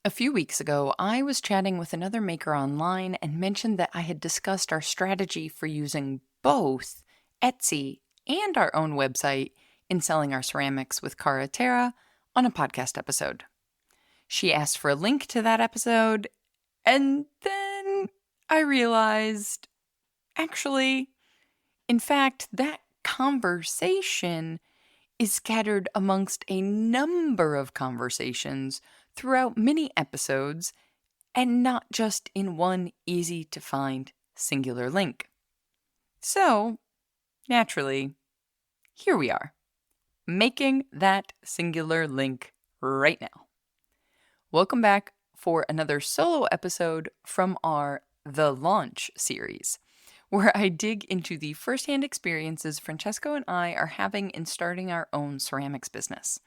A few weeks ago, I was chatting with another maker online and mentioned that I had discussed our strategy for using both Etsy and our own website in selling our ceramics with Cara Terra on a podcast episode. She asked for a link to that episode, and then I realized, in fact, that conversation is scattered amongst a number of conversations throughout many episodes, and not just in one easy-to-find singular link. So, naturally, here we are, making that singular link right now. Welcome back for another solo episode from our The Launch series, where I dig into the firsthand experiences Francesco and I are having in starting our own ceramics business.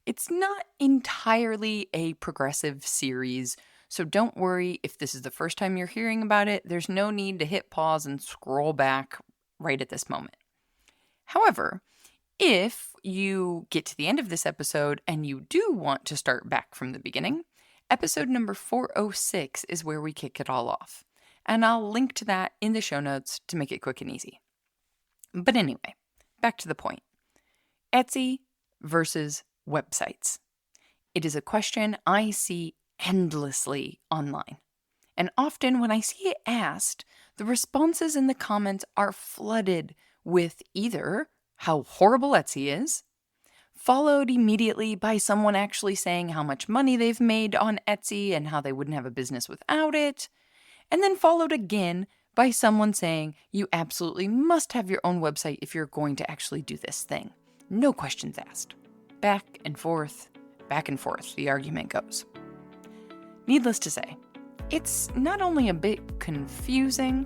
It's not entirely a progressive series, so don't worry if this is the first time you're hearing about it. There's no need to hit pause and scroll back right at this moment. However, if you get to the end of this episode and you do want to start back from the beginning, episode number 406 is where we kick it all off. And I'll link to that in the show notes to make it quick and easy. But anyway, back to the point. Etsy versus websites. It is a question I see endlessly online. And often when I see it asked, the responses in the comments are flooded with either how horrible Etsy is, followed immediately by someone actually saying how much money they've made on Etsy and how they wouldn't have a business without it, and then followed again by someone saying you absolutely must have your own website if you're going to actually do this thing. No questions asked. Back and forth, the argument goes. Needless to say, it's not only a bit confusing,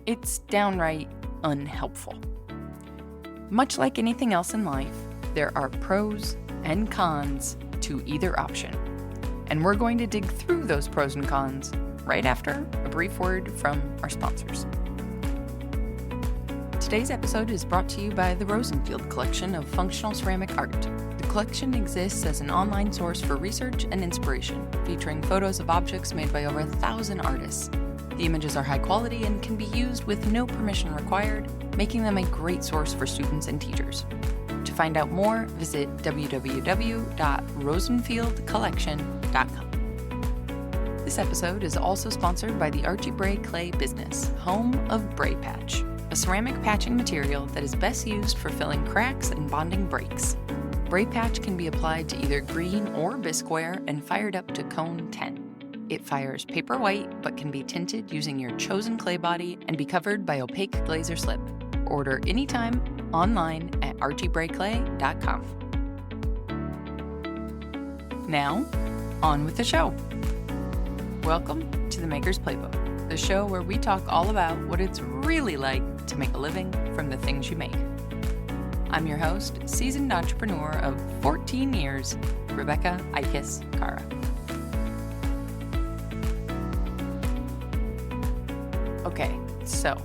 it's downright unhelpful. Much like anything else in life, there are pros and cons to either option. And we're going to dig through those pros and cons right after a brief word from our sponsors. Today's episode is brought to you by the Rosenfield collection of functional ceramic art. The collection exists as an online source for research and inspiration, featuring photos of objects made by over 1,000 artists. The images are high quality and can be used with no permission required, making them a great source for students and teachers. To find out more, visit www.rosenfieldcollection.com. This episode is also sponsored by the Archie Bray Clay business, home of Bray Patch, a ceramic patching material that is best used for filling cracks and bonding breaks. Bray Patch can be applied to either green or bisqueware and fired up to cone 10. It fires paper white but can be tinted using your chosen clay body and be covered by opaque glaze or slip. Order anytime online at archiebrayclay.com. Now, on with the show. Welcome to the Maker's Playbook, the show where we talk all about what it's really like to make a living from the things you make. I'm your host, seasoned entrepreneur of 14 years, Rebecca Ikis Cara. Okay, so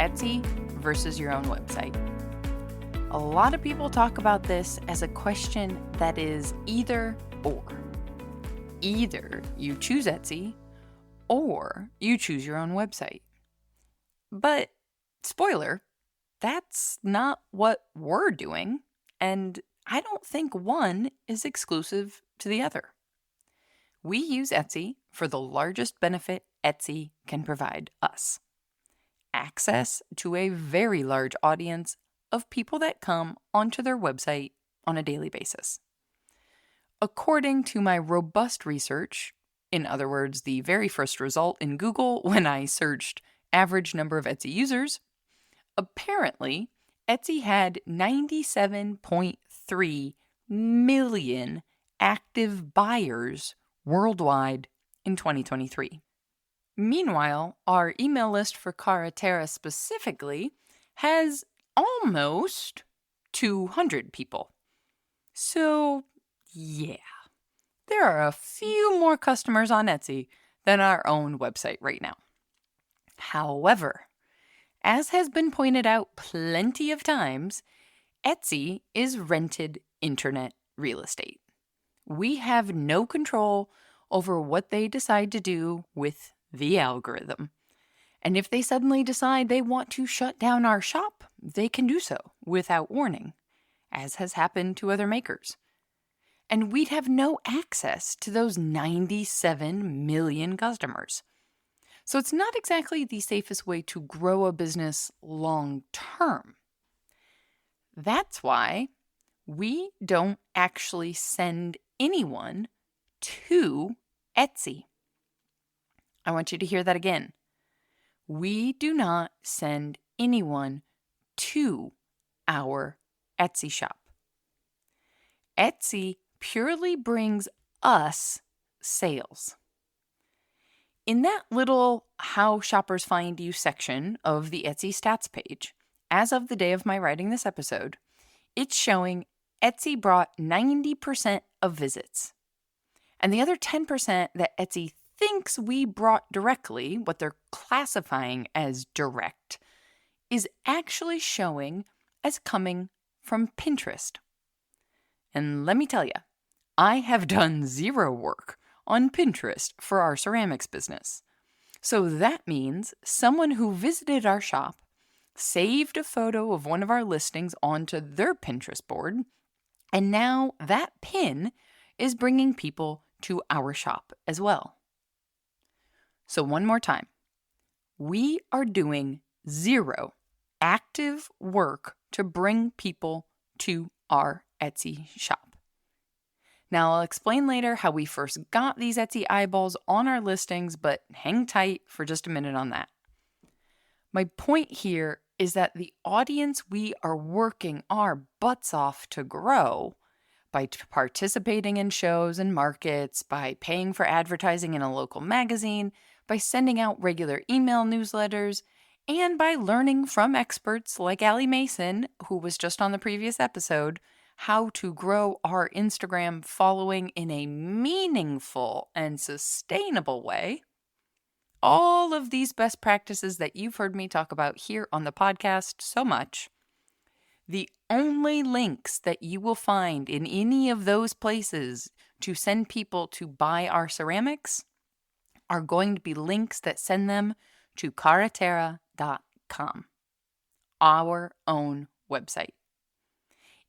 Etsy versus your own website. A lot of people talk about this as a question that is either or. Either you choose Etsy or you choose your own website. But, spoiler, that's not what we're doing, and I don't think one is exclusive to the other. We use Etsy for the largest benefit Etsy can provide us: access to a very large audience of people that come onto their website on a daily basis. According to my robust research, in other words, the very first result in Google when I searched average number of Etsy users, apparently Etsy had 97.3 million active buyers worldwide in 2023. Meanwhile, our email list for Cara Terra specifically has almost 200 people. So, yeah, there are a few more customers on Etsy than our own website right now. However, as has been pointed out plenty of times, Etsy is rented internet real estate. We have no control over what they decide to do with the algorithm. And if they suddenly decide they want to shut down our shop, they can do so without warning, as has happened to other makers. And we'd have no access to those 97 million customers. So it's not exactly the safest way to grow a business long term. That's why we don't actually send anyone to Etsy. I want you to hear that again. We do not send anyone to our Etsy shop. Etsy purely brings us sales. In that little How Shoppers Find You section of the Etsy stats page, as of the day of my writing this episode, it's showing Etsy brought 90% of visits. And the other 10% that Etsy thinks we brought directly, what they're classifying as direct, is actually showing as coming from Pinterest. And let me tell you, I have done zero work on Pinterest for our ceramics business. So that means someone who visited our shop saved a photo of one of our listings onto their Pinterest board, and now that pin is bringing people to our shop as well. So one more time, we are doing zero active work to bring people to our Etsy shop. Now, I'll explain later how we first got these Etsy eyeballs on our listings, but hang tight for just a minute on that. My point here is that the audience we are working our butts off to grow by participating in shows and markets, by paying for advertising in a local magazine, by sending out regular email newsletters, and by learning from experts like Allie Mason, who was just on the previous episode, how to grow our Instagram following in a meaningful and sustainable way. All of these best practices that you've heard me talk about here on the podcast so much, the only links that you will find in any of those places to send people to buy our ceramics are going to be links that send them to caraterra.com, our own website.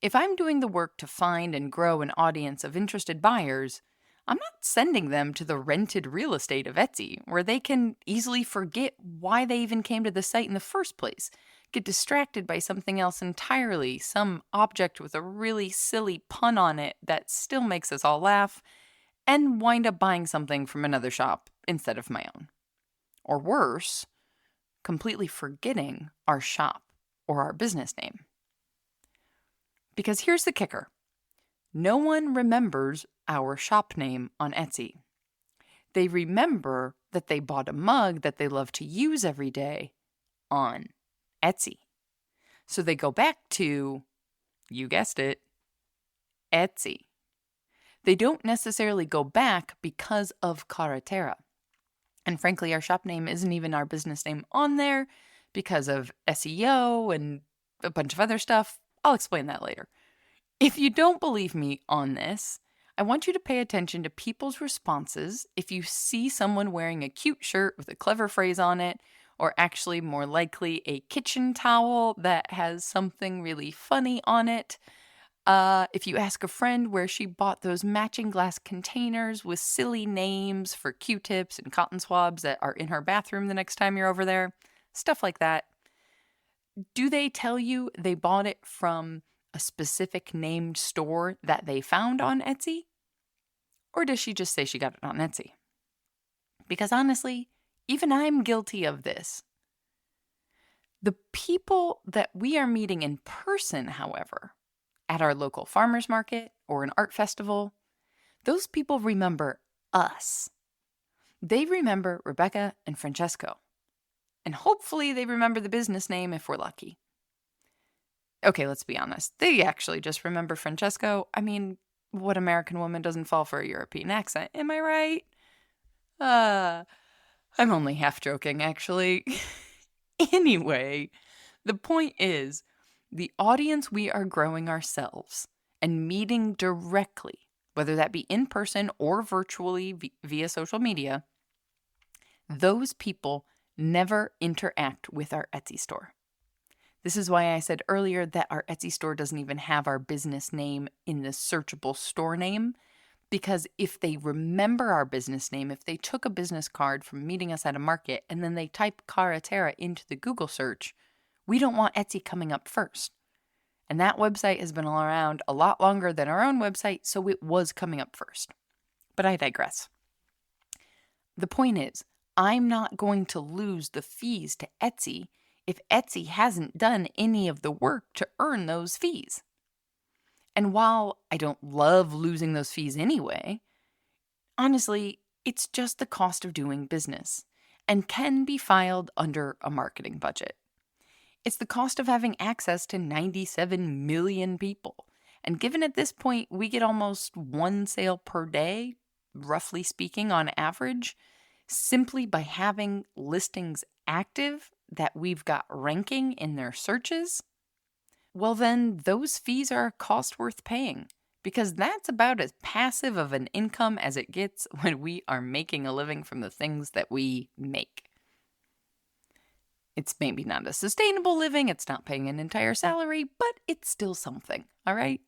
If I'm doing the work to find and grow an audience of interested buyers, I'm not sending them to the rented real estate of Etsy, where they can easily forget why they even came to the site in the first place, get distracted by something else entirely, some object with a really silly pun on it that still makes us all laugh, and wind up buying something from another shop instead of my own. Or worse, completely forgetting our shop or our business name. Because here's the kicker. No one remembers our shop name on Etsy. They remember that they bought a mug that they love to use every day on Etsy. So they go back to, you guessed it, Etsy. They don't necessarily go back because of Caraterra. And frankly, our shop name isn't even our business name on there because of SEO and a bunch of other stuff. I'll explain that later. If you don't believe me on this, I want you to pay attention to people's responses if you see someone wearing a cute shirt with a clever phrase on it, or actually more likely a kitchen towel that has something really funny on it. If you ask a friend where she bought those matching glass containers with silly names for Q-tips and cotton swabs that are in her bathroom the next time you're over there, stuff like that. Do they tell you they bought it from a specific named store that they found on Etsy? Or does she just say she got it on Etsy? Because honestly, even I'm guilty of this. The people that we are meeting in person, however, at our local farmers market or an art festival, those people remember us. They remember Rebecca and Francesco. And hopefully they remember the business name if we're lucky. Okay, let's be honest. They actually just remember Francesco. I mean, what American woman doesn't fall for a European accent? Am I right? I'm only half joking, actually. Anyway, the point is, the audience we are growing ourselves and meeting directly whether that be in person or virtually via social media, those people never interact with our Etsy store. This is why I said earlier that our Etsy store doesn't even have our business name in the searchable store name, because if they remember our business name, if they took a business card from meeting us at a market and then they type Cara Terra into the Google search, we don't want Etsy coming up first. And that website has been around a lot longer than our own website, so it was coming up first. But I digress. The point is, I'm not going to lose the fees to Etsy if Etsy hasn't done any of the work to earn those fees. And while I don't love losing those fees anyway, honestly, it's just the cost of doing business and can be filed under a marketing budget. It's the cost of having access to 97 million people. And given at this point we get almost one sale per day, roughly speaking on average, simply by having listings active that we've got ranking in their searches, well then those fees are a cost worth paying, because that's about as passive of an income as it gets when we are making a living from the things that we make. It's maybe not a sustainable living, it's not paying an entire salary, but it's still something, all right?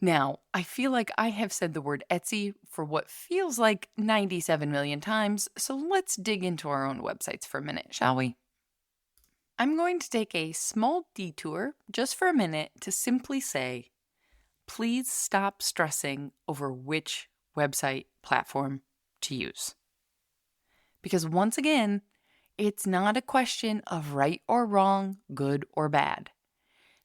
Now, I feel like I have said the word Etsy for what feels like 97 million times, so let's dig into our own websites for a minute, shall we? I'm going to take a small detour just for a minute to simply say, please stop stressing over which website platform to use. Because once again, it's not a question of right or wrong, good or bad.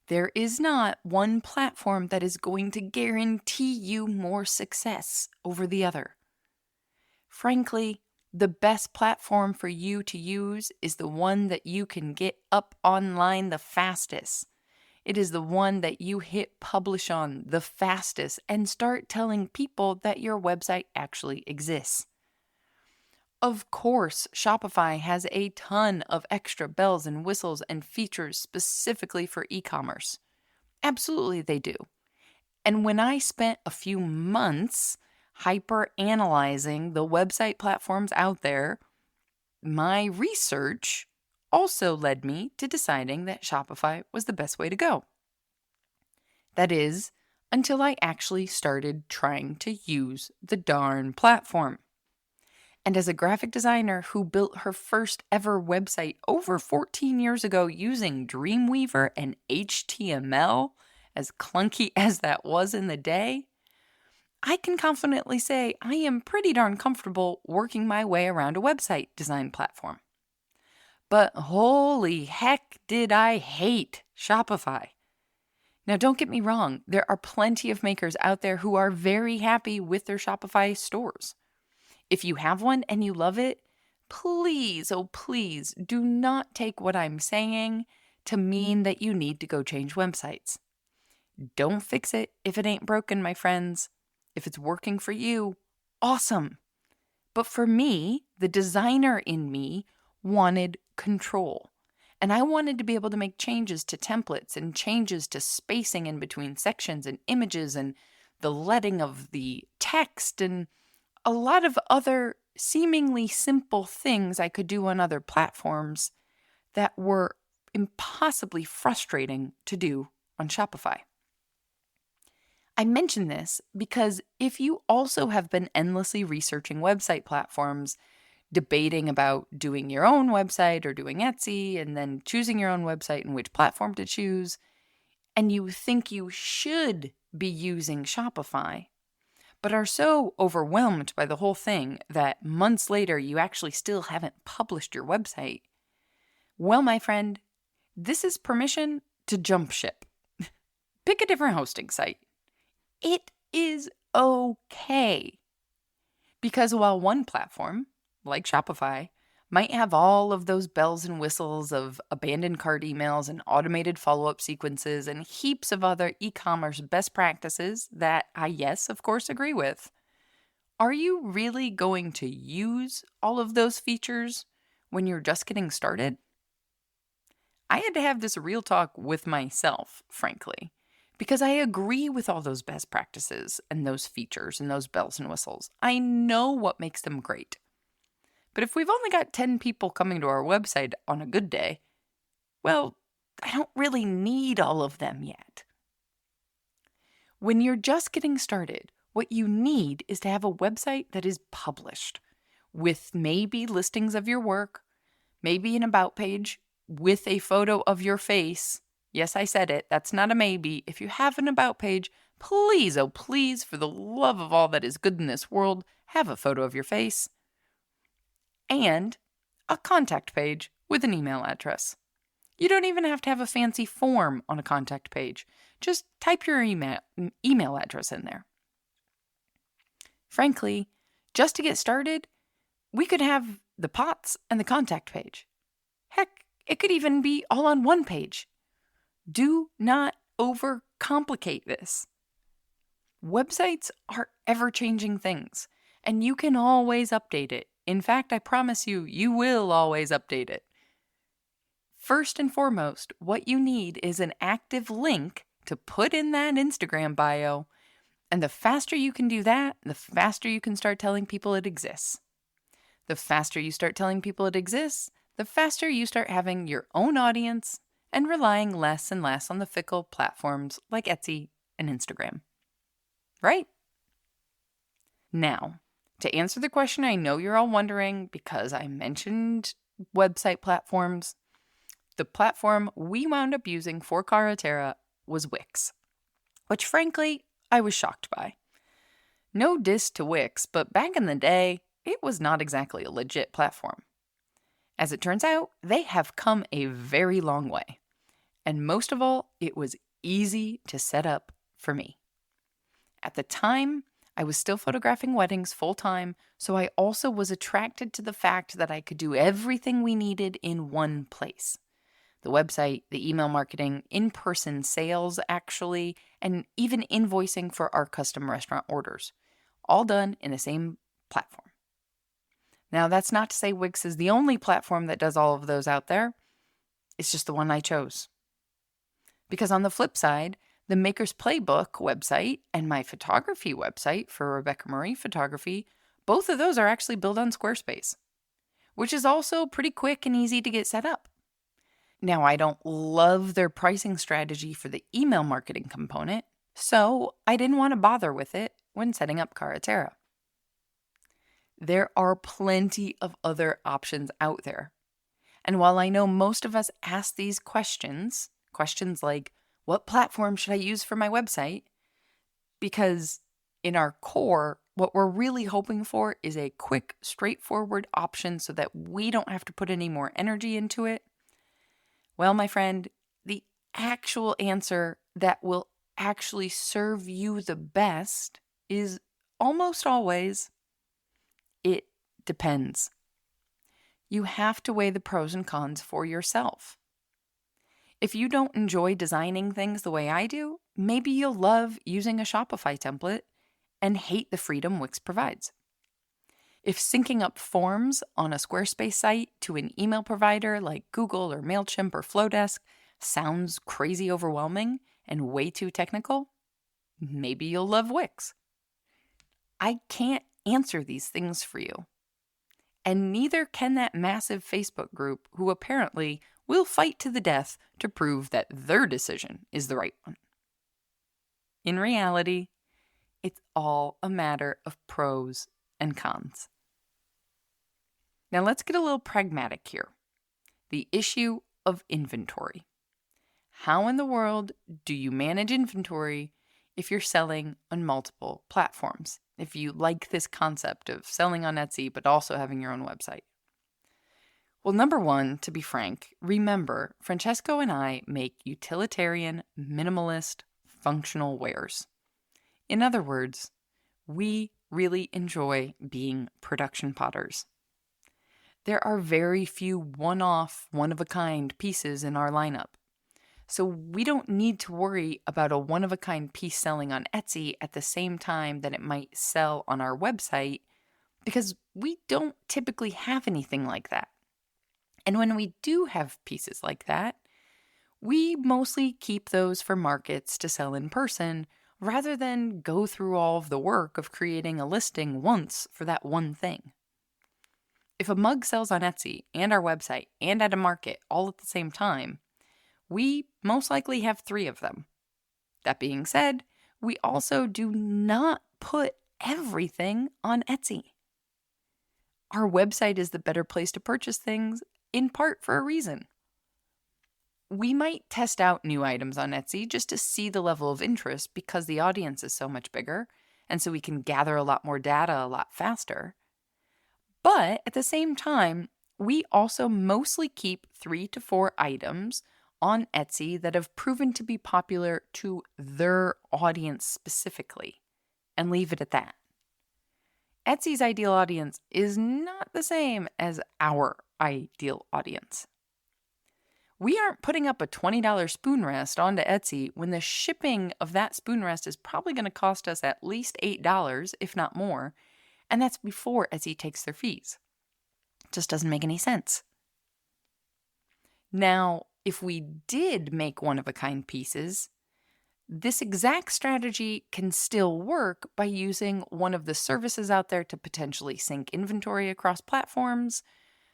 There is not one platform that is going to guarantee you more success over the other. Frankly, the best platform for you to use is the one that you can get up online the fastest. It is the one that you hit publish on the fastest and start telling people that your website actually exists. Of course, Shopify has a ton of extra bells and whistles and features specifically for e-commerce. Absolutely they do. And when I spent a few months hyper-analyzing the website platforms out there, my research also led me to deciding that Shopify was the best way to go. That is, until I actually started trying to use the darn platform. And as a graphic designer who built her first ever website over 14 years ago using Dreamweaver and HTML, as clunky as that was in the day, I can confidently say I am pretty darn comfortable working my way around a website design platform. But holy heck did I hate Shopify. Now don't get me wrong, there are plenty of makers out there who are very happy with their Shopify stores. If you have one and you love it, please, oh please, do not take what I'm saying to mean that you need to go change websites. Don't fix it if it ain't broken, my friends. If it's working for you, awesome. But for me, the designer in me wanted control. And I wanted to be able to make changes to templates and changes to spacing in between sections and images and the letting of the text and a lot of other seemingly simple things I could do on other platforms that were impossibly frustrating to do on Shopify. I mention this because if you also have been endlessly researching website platforms, debating about doing your own website or doing Etsy, and then choosing your own website and which platform to choose, and you think you should be using Shopify, but are so overwhelmed by the whole thing that months later you actually still haven't published your website, well, my friend, this is permission to jump ship. Pick a different hosting site. It is okay. Because while one platform, like Shopify, might have all of those bells and whistles of abandoned cart emails and automated follow-up sequences and heaps of other e-commerce best practices that I, yes, of course, agree with, are you really going to use all of those features when you're just getting started? I had to have this real talk with myself, frankly, Because I agree with all those best practices and those features and those bells and whistles. I know what makes them great. But if we've only got 10 people coming to our website on a good day, well, I don't really need all of them yet. When you're just getting started, what you need is to have a website that is published with maybe listings of your work, maybe an about page with a photo of your face. Yes, I said it. That's not a maybe. If you have an about page, please, oh please, for the love of all that is good in this world, have a photo of your face. And a contact page with an email address. You don't even have to have a fancy form on a contact page. Just type your email address in there. Frankly, just to get started, we could have the pots and the contact page. Heck, it could even be all on one page. Do not overcomplicate this. Websites are ever-changing things, and you can always update it. In fact, I promise you, you will always update it. First and foremost, what you need is an active link to put in that Instagram bio. And the faster you can do that, the faster you can start telling people it exists. The faster you start telling people it exists, the faster you start having your own audience and relying less and less on the fickle platforms like Etsy and Instagram. Right? Now, to answer the question I know you're all wondering because I mentioned website platforms, the platform we wound up using for Carretera was Wix, which frankly, I was shocked by. No diss to Wix, but back in the day, it was not exactly a legit platform. As it turns out, they have come a very long way. And most of all, it was easy to set up for me. At the time, I was still photographing weddings full-time, so I also was attracted to the fact that I could do everything we needed in one place. The website, the email marketing, in-person sales actually, and even invoicing for our custom restaurant orders. All done in the same platform. Now, that's not to say Wix is the only platform that does all of those out there. It's just the one I chose. Because on the flip side, the Maker's Playbook website and my photography website for Rebecca Marie Photography, both of those are actually built on Squarespace, which is also pretty quick and easy to get set up. Now, I don't love their pricing strategy for the email marketing component, so I didn't want to bother with it when setting up Carretera. There are plenty of other options out there. And while I know most of us ask these questions like, what platform should I use for my website? Because in our core, what we're really hoping for is a quick, straightforward option so that we don't have to put any more energy into it. Well, my friend, the actual answer that will actually serve you the best is almost always, it depends. You have to weigh the pros and cons for yourself. If you don't enjoy designing things the way I do, maybe you'll love using a Shopify template and hate the freedom Wix provides. If syncing up forms on a Squarespace site to an email provider like Google or MailChimp or Flowdesk sounds crazy overwhelming and way too technical, maybe you'll love Wix. I can't answer these things for you. And neither can that massive Facebook group who apparently will fight to the death to prove that their decision is the right one. In reality, it's all a matter of pros and cons. Now let's get a little pragmatic here. The issue of inventory. How in the world do you manage inventory if you're selling on multiple platforms? If you like this concept of selling on Etsy but also having your own website. Well, number one, to be frank, remember, Francesco and I make utilitarian, minimalist, functional wares. In other words, we really enjoy being production potters. There are very few one-off, one-of-a-kind pieces in our lineup. So we don't need to worry about a one-of-a-kind piece selling on Etsy at the same time that it might sell on our website because we don't typically have anything like that. And when we do have pieces like that, We mostly keep those for markets to sell in person rather than go through all of the work of creating a listing once for that one thing. If a mug sells on Etsy and our website and at a market all at the same time, we most likely have 3 of them. That being said, we also do not put everything on Etsy. Our website is the better place to purchase things, in part for a reason. We might test out new items on Etsy just to see the level of interest because the audience is so much bigger, and so we can gather a lot more data a lot faster. But at the same time, we also mostly keep 3 to 4 items on Etsy that have proven to be popular to their audience specifically, and leave it at that. Etsy's ideal audience is not the same as our ideal audience. We aren't putting up a $20 spoon rest onto Etsy when the shipping of that spoon rest is probably going to cost us at least $8, if not more, and that's before Etsy takes their fees. It just doesn't make any sense. Now, if we did make one-of-a-kind pieces, this exact strategy can still work by using one of the services out there to potentially sync inventory across platforms.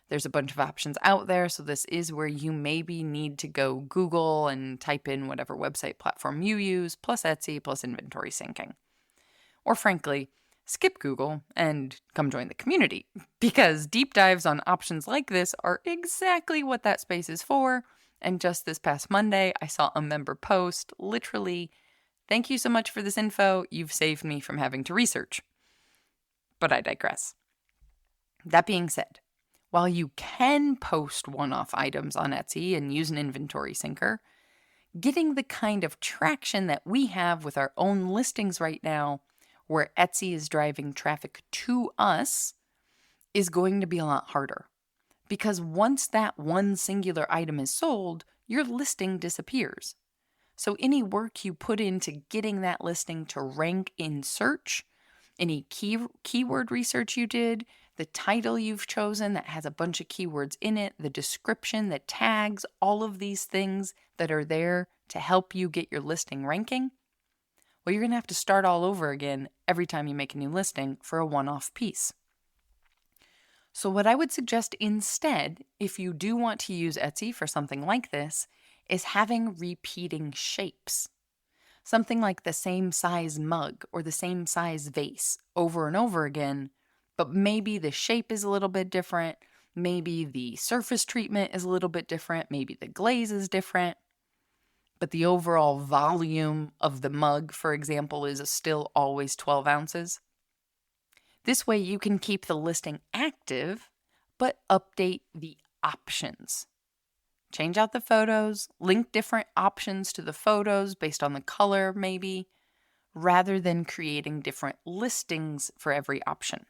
There's a bunch of options out there, so this is where you maybe need to go Google and type in whatever website platform you use, plus Etsy, plus inventory syncing. Or frankly, skip Google and come join the community, because deep dives on options like this are exactly what that space is for. And just this past Monday, I saw a member post, literally, "Thank you so much for this info. You've saved me from having to research." But I digress. That being said, while you can post one-off items on Etsy and use an inventory syncer, getting the kind of traction that we have with our own listings right now, where Etsy is driving traffic to us, is going to be a lot harder. Because once that one singular item is sold, your listing disappears. So any work you put into getting that listing to rank in search, any keyword research you did, the title you've chosen that has a bunch of keywords in it, the description, the tags, all of these things that are there to help you get your listing ranking, well, you're going to have to start all over again every time you make a new listing for a one-off piece. So what I would suggest instead, if you do want to use Etsy for something like this, is having repeating shapes. Something like the same size mug or the same size vase over and over again, but maybe the shape is a little bit different, maybe the surface treatment is a little bit different, maybe the glaze is different, but the overall volume of the mug, for example, is still always 12 ounces. This way you can keep the listing active, but update the options. Change out the photos, link different options to the photos based on the color maybe, rather than creating different listings for every option.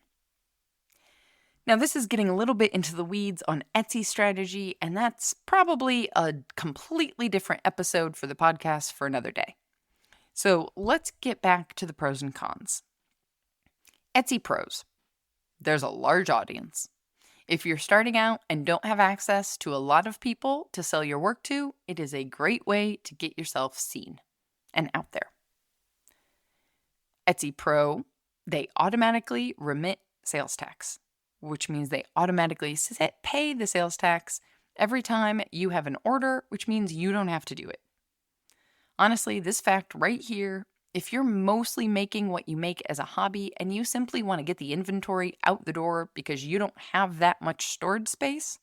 Now this is getting a little bit into the weeds on Etsy strategy, and that's probably a completely different episode for the podcast for another day. So let's get back to the pros and cons. Etsy pros. There's a large audience. If you're starting out and don't have access to a lot of people to sell your work to, it is a great way to get yourself seen and out there. Etsy Pro, they automatically remit sales tax, which means they automatically pay the sales tax every time you have an order, which means you don't have to do it. Honestly, this fact right here, if you're mostly making what you make as a hobby and you simply want to get the inventory out the door because you don't have that much storage space,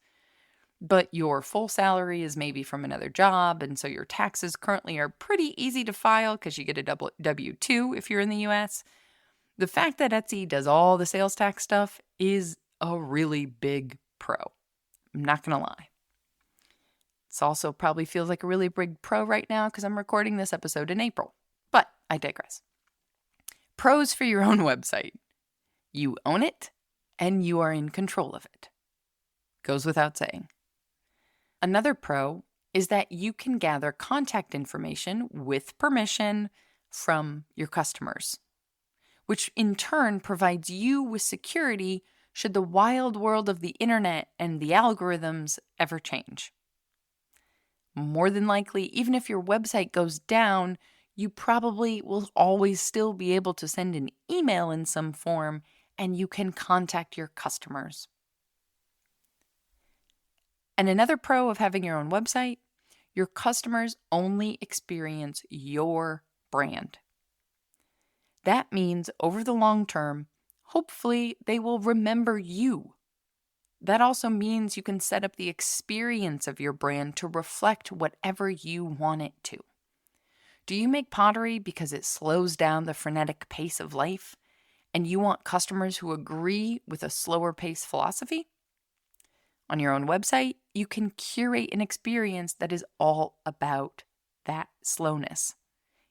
but your full salary is maybe from another job, and so your taxes currently are pretty easy to file because you get a W-2 if you're in the US, the fact that Etsy does all the sales tax stuff is a really big pro. I'm not going to lie. This also probably feels like a really big pro right now because I'm recording this episode in April. But I digress. Pros for your own website. You own it, and you are in control of it. Goes without saying. Another pro is that you can gather contact information with permission from your customers, which in turn provides you with security should the wild world of the internet and the algorithms ever change. More than likely, even if your website goes down, you probably will always still be able to send an email in some form and you can contact your customers. And another pro of having your own website, your customers only experience your brand. That means over the long term, hopefully they will remember you. That also means you can set up the experience of your brand to reflect whatever you want it to. Do you make pottery because it slows down the frenetic pace of life, and you want customers who agree with a slower pace philosophy? On your own website, you can curate an experience that is all about that slowness,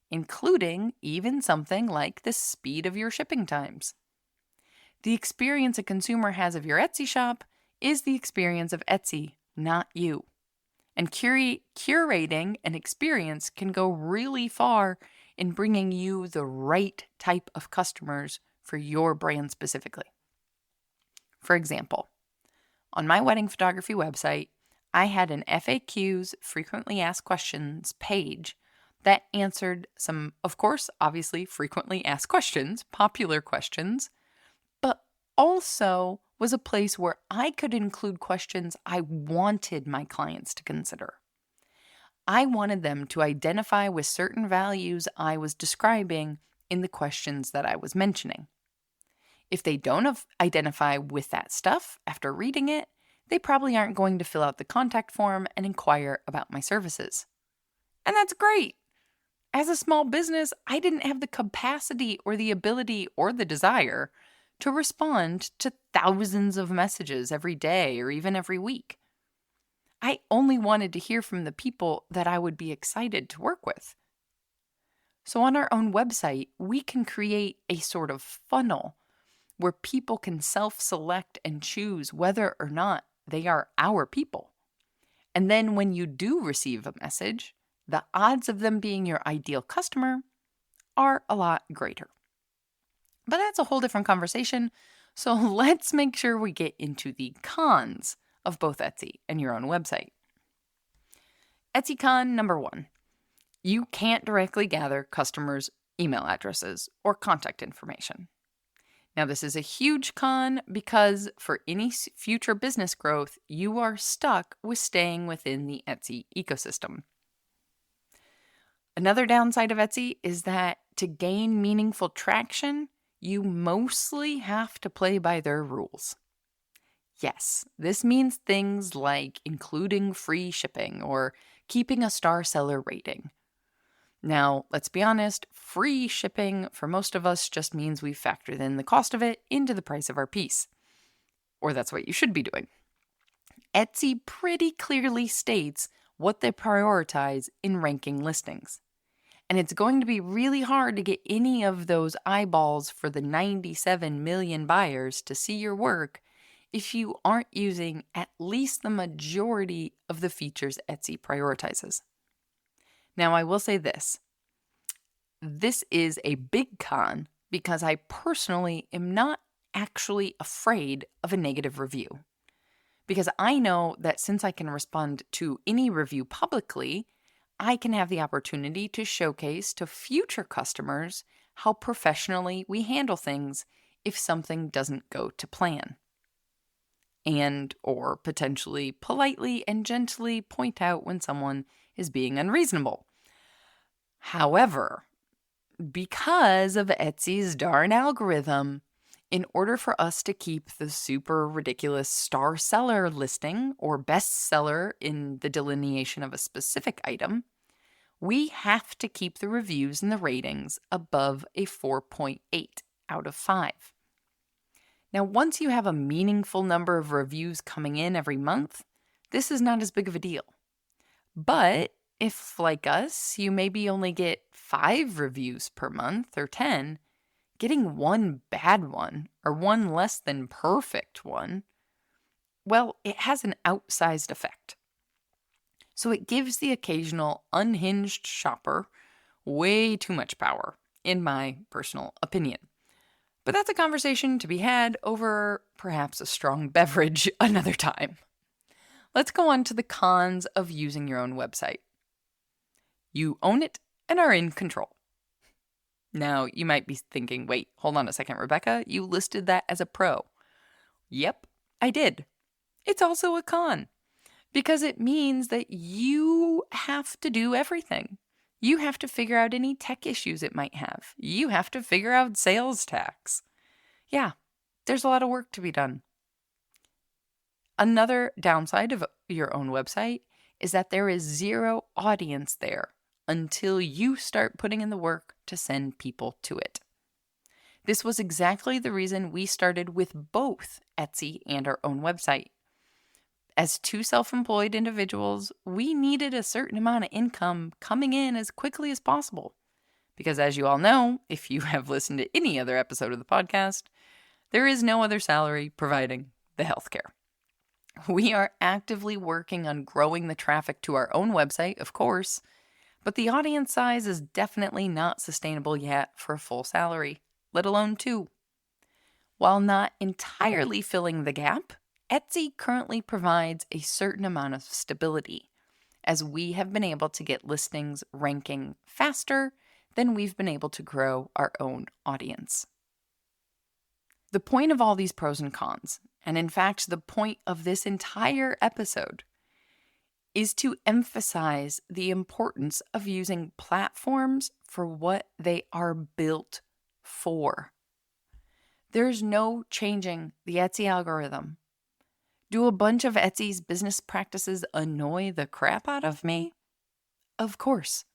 including even something like the speed of your shipping times. The experience a consumer has of your Etsy shop is the experience of Etsy, not you. And curating an experience can go really far in bringing you the right type of customers for your brand specifically. For example, on my wedding photography website, I had an FAQs, frequently asked questions page that answered some, of course, obviously frequently asked questions, popular questions, but also was a place where I could include questions I wanted my clients to consider. I wanted them to identify with certain values I was describing in the questions that I was mentioning. If they don't identify with that stuff after reading it, they probably aren't going to fill out the contact form and inquire about my services. And that's great. As a small business, I didn't have the capacity or the ability or the desire to respond to thousands of messages every day or even every week. I only wanted to hear from the people that I would be excited to work with. So on our own website, we can create a sort of funnel where people can self-select and choose whether or not they are our people. And then when you do receive a message, the odds of them being your ideal customer are a lot greater. But that's a whole different conversation, so let's make sure we get into the cons of both Etsy and your own website. Etsy con number 1, you can't directly gather customers' email addresses or contact information. Now, this is a huge con because for any future business growth, you are stuck with staying within the Etsy ecosystem. Another downside of Etsy is that to gain meaningful traction, you mostly have to play by their rules. Yes, this means things like including free shipping or keeping a star seller rating. Now, let's be honest, free shipping for most of us just means we've factored in the cost of it into the price of our piece. Or that's what you should be doing. Etsy pretty clearly states what they prioritize in ranking listings. And it's going to be really hard to get any of those eyeballs for the 97 million buyers to see your work if you aren't using at least the majority of the features Etsy prioritizes. Now, I will say this. This is a big con because I personally am not actually afraid of a negative review. Because I know that since I can respond to any review publicly, I can have the opportunity to showcase to future customers how professionally we handle things if something doesn't go to plan. And or potentially politely and gently point out when someone is being unreasonable. However, because of Etsy's darn algorithm, in order for us to keep the super ridiculous star seller listing or best seller in the delineation of a specific item, we have to keep the reviews and the ratings above a 4.8 out of 5. Now, once you have a meaningful number of reviews coming in every month, this is not as big of a deal. But if, like us, you maybe only get 5 reviews per month or 10, getting one bad one or one less than perfect one, well, it has an outsized effect. So it gives the occasional unhinged shopper way too much power, in my personal opinion. But that's a conversation to be had over perhaps a strong beverage another time. let's go on to the cons of using your own website. You own it and are in control. Now, you might be thinking, wait, hold on a second, Rebecca, you listed that as a pro. Yep, I did. It's also a con because it means that you have to do everything. You have to figure out any tech issues it might have. You have to figure out sales tax. Yeah, there's a lot of work to be done. Another downside of your own website is that there is zero audience there until you start putting in the work to send people to it. This was exactly the reason we started with both Etsy and our own website. As two self-employed individuals, we needed a certain amount of income coming in as quickly as possible. Because as you all know, if you have listened to any other episode of the podcast, there is no other salary providing the healthcare. We are actively working on growing the traffic to our own website, of course, but the audience size is definitely not sustainable yet for a full salary, let alone two. While not entirely filling the gap, Etsy currently provides a certain amount of stability, as we have been able to get listings ranking faster than we've been able to grow our own audience. The point of all these pros and cons, and in fact the point of this entire episode, is to emphasize the importance of using platforms for what they are built for. There's no changing the Etsy algorithm. Do a bunch of Etsy's business practices annoy the crap out of me? Of course.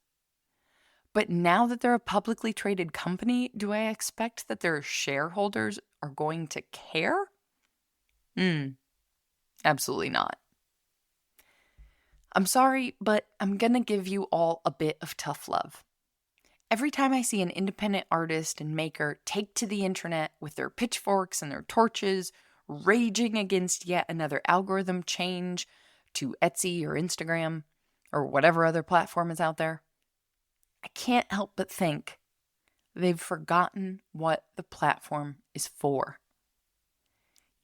But now that they're a publicly traded company, do I expect that their shareholders are going to care? Absolutely not. I'm sorry, but I'm gonna give you all a bit of tough love. Every time I see an independent artist and maker take to the internet with their pitchforks and their torches, raging against yet another algorithm change to Etsy or Instagram or whatever other platform is out there, I can't help but think they've forgotten what the platform is for.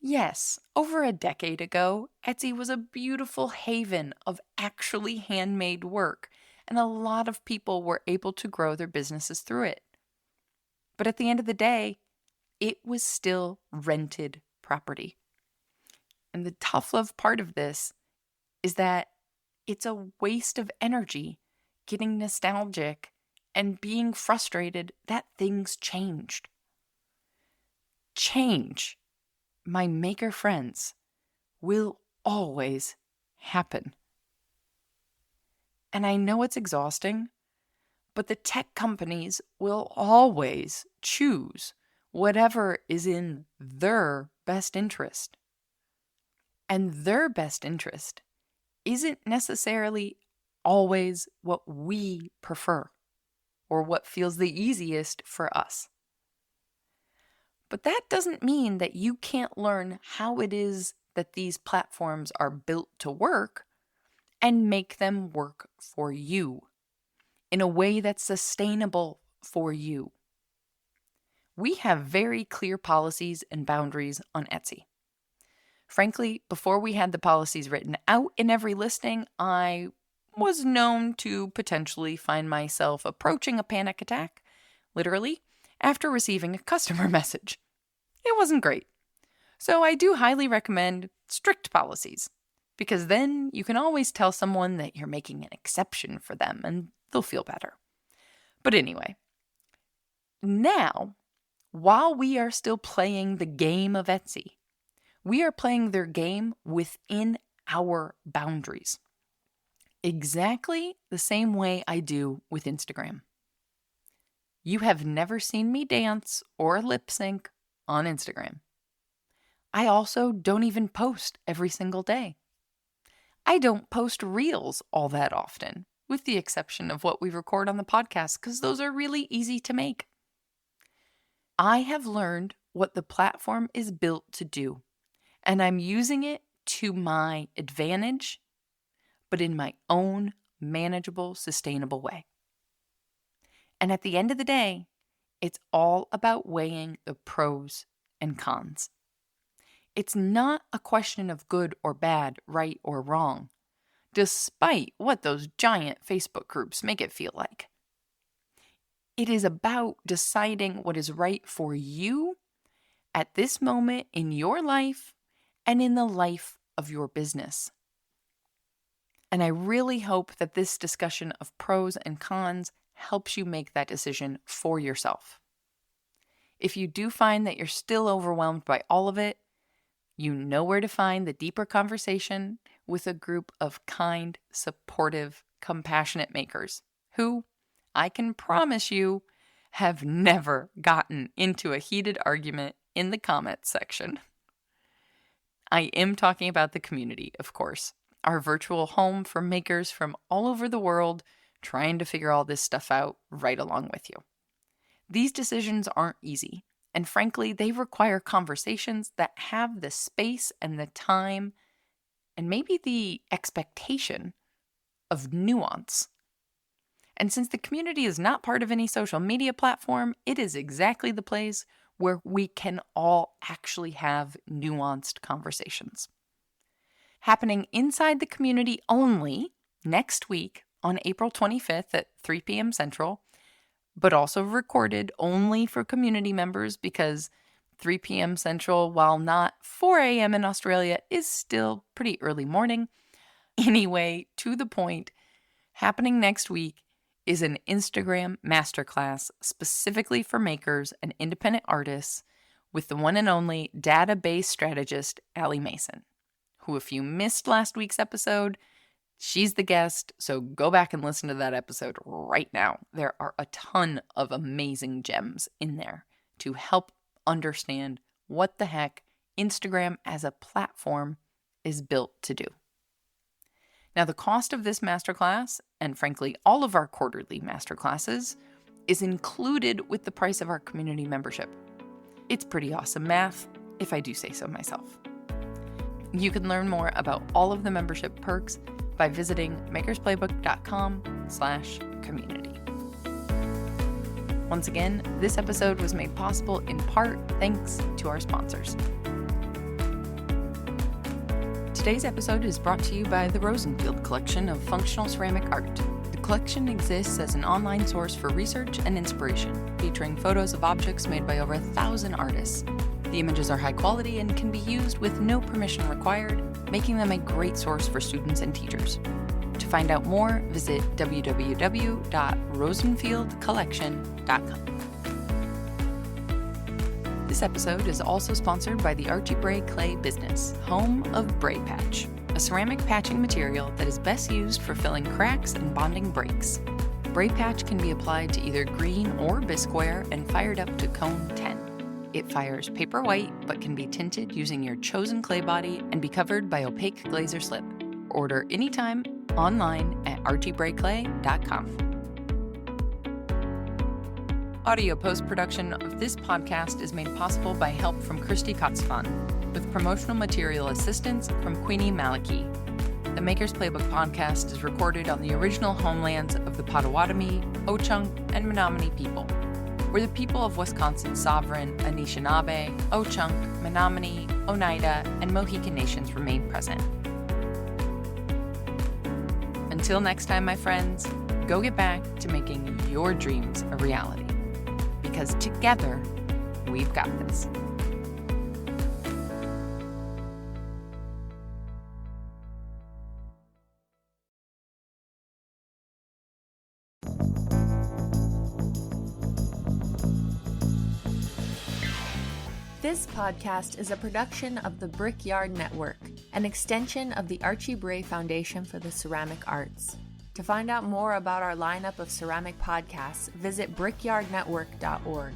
Yes, over a decade ago, Etsy was a beautiful haven of actually handmade work, and a lot of people were able to grow their businesses through it. But at the end of the day, it was still rented property. And the tough love part of this is that it's a waste of energy getting nostalgic and being frustrated that things changed. Change, my maker friends, will always happen. And I know it's exhausting, but the tech companies will always choose whatever is in their best interest. And their best interest isn't necessarily always what we prefer or what feels the easiest for us. But that doesn't mean that you can't learn how it is that these platforms are built to work and make them work for you in a way that's sustainable for you. We have very clear policies and boundaries on Etsy. Frankly, before we had the policies written out in every listing, I was known to potentially find myself approaching a panic attack, literally, after receiving a customer message. It wasn't great. So I do highly recommend strict policies, because then you can always tell someone that you're making an exception for them and they'll feel better. But anyway, now, while we are still playing the game of Etsy, we are playing their game within our boundaries. Exactly the same way I do with Instagram. You have never seen me dance or lip sync on Instagram. I also don't even post every single day. I don't post reels all that often, with the exception of what we record on the podcast, because those are really easy to make. I have learned what the platform is built to do, and I'm using it to my advantage, but in my own manageable, sustainable way. And at the end of the day, it's all about weighing the pros and cons. It's not a question of good or bad, right or wrong, despite what those giant Facebook groups make it feel like. It is about deciding what is right for you at this moment in your life and in the life of your business. And I really hope that this discussion of pros and cons helps you make that decision for yourself. If you do find that you're still overwhelmed by all of it, you know where to find the deeper conversation with a group of kind, supportive, compassionate makers who, I can promise you, have never gotten into a heated argument in the comments section. I am talking about the community, of course, our virtual home for makers from all over the world trying to figure all this stuff out right along with you. These decisions aren't easy, and frankly, they require conversations that have the space and the time and maybe the expectation of nuance. And since the community is not part of any social media platform, it is exactly the place where we can all actually have nuanced conversations. Happening inside the community only next week on April 25th at 3 p.m. Central, but also recorded only for community members because 3 p.m. Central, while not 4 a.m. in Australia, is still pretty early morning. Anyway, to the point, happening next week is an Instagram masterclass specifically for makers and independent artists with the one and only database strategist, Allie Mason, who, if you missed last week's episode, she's the guest, so go back and listen to that episode right now. There are a ton of amazing gems in there to help understand what the heck Instagram as a platform is built to do. Now, the cost of this masterclass, and frankly, all of our quarterly masterclasses, is included with the price of our community membership. It's pretty awesome math, if I do say so myself. You can learn more about all of the membership perks by visiting makersplaybook.com/community. Once again, this episode was made possible in part thanks to our sponsors. Today's episode is brought to you by the Rosenfield collection of functional ceramic art. The collection exists as an online source for research and inspiration, featuring photos of objects made by over 1,000 artists. The images are high quality and can be used with no permission required, making them a great source for students and teachers. To find out more, visit www.rosenfieldcollection.com. This episode is also sponsored by the Archie Bray Clay Business, home of Bray Patch, a ceramic patching material that is best used for filling cracks and bonding breaks. Bray Patch can be applied to either green or bisque ware and fired up to cone 10. It fires paper white but can be tinted using your chosen clay body and be covered by opaque glaze or slip. Order anytime online at archiebrayclay.com. Audio post-production of this podcast is made possible by help from Christy Kotzfan, with promotional material assistance from Queenie Maliki. The Maker's Playbook podcast is recorded on the original homelands of the Potawatomi, Ho-Chunk, and Menominee people, where the people of Wisconsin's sovereign Anishinaabe, Ho-Chunk, Menominee, Oneida, and Mohican nations remain present. Until next time, my friends, go get back to making your dreams a reality. Because together, we've got this. This podcast is a production of the Brickyard Network, an extension of the Archie Bray Foundation for the Ceramic Arts. To find out more about our lineup of ceramic podcasts, visit brickyardnetwork.org.